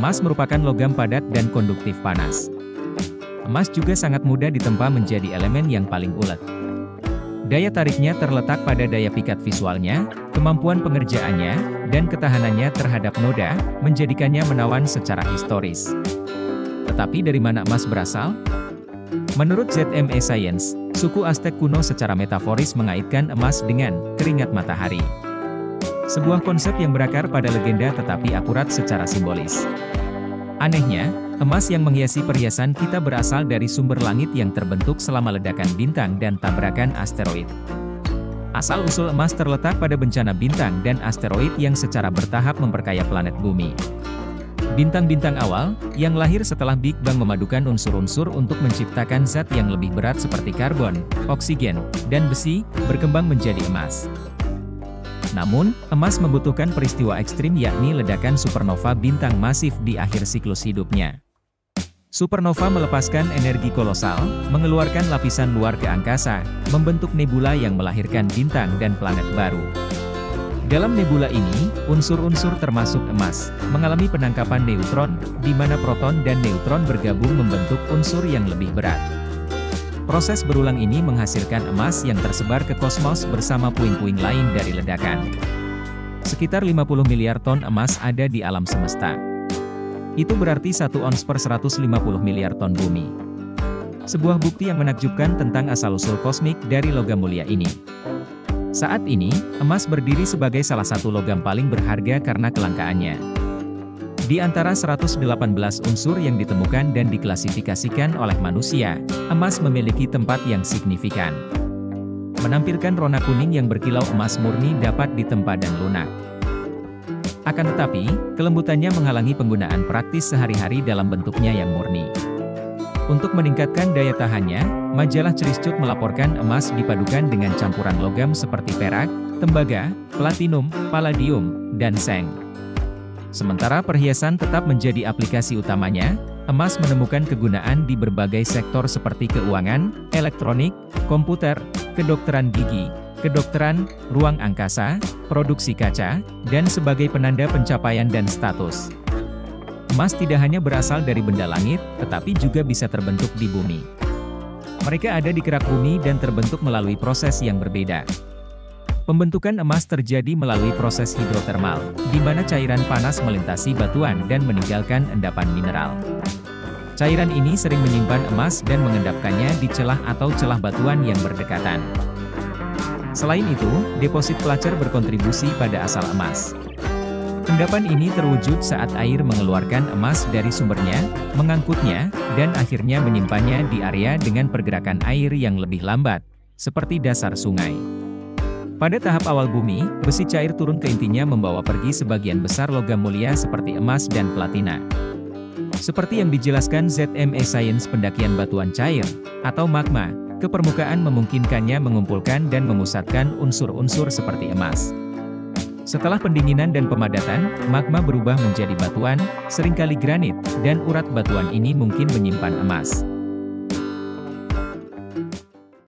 Emas merupakan logam padat dan konduktif panas. Emas juga sangat mudah ditempa menjadi elemen yang paling ulet. Daya tariknya terletak pada daya pikat visualnya, kemampuan pengerjaannya, dan ketahanannya terhadap noda, menjadikannya menawan secara historis. Tetapi dari mana emas berasal? Menurut ZME Science, suku Aztec kuno secara metaforis mengaitkan emas dengan keringat matahari. Sebuah konsep yang berakar pada legenda tetapi akurat secara simbolis. Anehnya, emas yang menghiasi perhiasan kita berasal dari sumber langit yang terbentuk selama ledakan bintang dan tabrakan asteroid. Asal-usul emas terletak pada bencana bintang dan asteroid yang secara bertahap memperkaya planet bumi. Bintang-bintang awal, yang lahir setelah Big Bang memadukan unsur-unsur untuk menciptakan zat yang lebih berat seperti karbon, oksigen, dan besi, berkembang menjadi emas. Namun, emas membutuhkan peristiwa ekstrim yakni ledakan supernova bintang masif di akhir siklus hidupnya. Supernova melepaskan energi kolosal, mengeluarkan lapisan luar ke angkasa, membentuk nebula yang melahirkan bintang dan planet baru. Dalam nebula ini, unsur-unsur termasuk emas, mengalami penangkapan neutron, di mana proton dan neutron bergabung membentuk unsur yang lebih berat. Proses berulang ini menghasilkan emas yang tersebar ke kosmos bersama puing-puing lain dari ledakan. Sekitar 50 miliar ton emas ada di alam semesta. Itu berarti 1 ons per 150 miliar ton bumi. Sebuah bukti yang menakjubkan tentang asal-usul kosmik dari logam mulia ini. Saat ini, emas berdiri sebagai salah satu logam paling berharga karena kelangkaannya. Di antara 118 unsur yang ditemukan dan diklasifikasikan oleh manusia, emas memiliki tempat yang signifikan. Menampilkan rona kuning yang berkilau emas murni dapat ditempa dan lunak. Akan tetapi, kelembutannya menghalangi penggunaan praktis sehari-hari dalam bentuknya yang murni. Untuk meningkatkan daya tahannya, majalah Ceriscut melaporkan emas dipadukan dengan campuran logam seperti perak, tembaga, platinum, palladium, dan seng. Sementara perhiasan tetap menjadi aplikasi utamanya, emas menemukan kegunaan di berbagai sektor seperti keuangan, elektronik, komputer, kedokteran gigi, kedokteran, ruang angkasa, produksi kaca, dan sebagai penanda pencapaian dan status. Emas tidak hanya berasal dari benda langit, tetapi juga bisa terbentuk di bumi. Mereka ada di kerak bumi dan terbentuk melalui proses yang berbeda. Pembentukan emas terjadi melalui proses hidrotermal, di mana cairan panas melintasi batuan dan meninggalkan endapan mineral. Cairan ini sering menyimpan emas dan mengendapkannya di celah atau celah batuan yang berdekatan. Selain itu, deposit pelacer berkontribusi pada asal emas. Endapan ini terwujud saat air mengeluarkan emas dari sumbernya, mengangkutnya, dan akhirnya menyimpannya di area dengan pergerakan air yang lebih lambat, seperti dasar sungai. Pada tahap awal bumi, besi cair turun ke intinya membawa pergi sebagian besar logam mulia seperti emas dan platina. Seperti yang dijelaskan ZME Science, pendakian batuan cair, atau magma, ke permukaan memungkinkannya mengumpulkan dan memusatkan unsur-unsur seperti emas. Setelah pendinginan dan pemadatan, magma berubah menjadi batuan, seringkali granit, dan urat batuan ini mungkin menyimpan emas.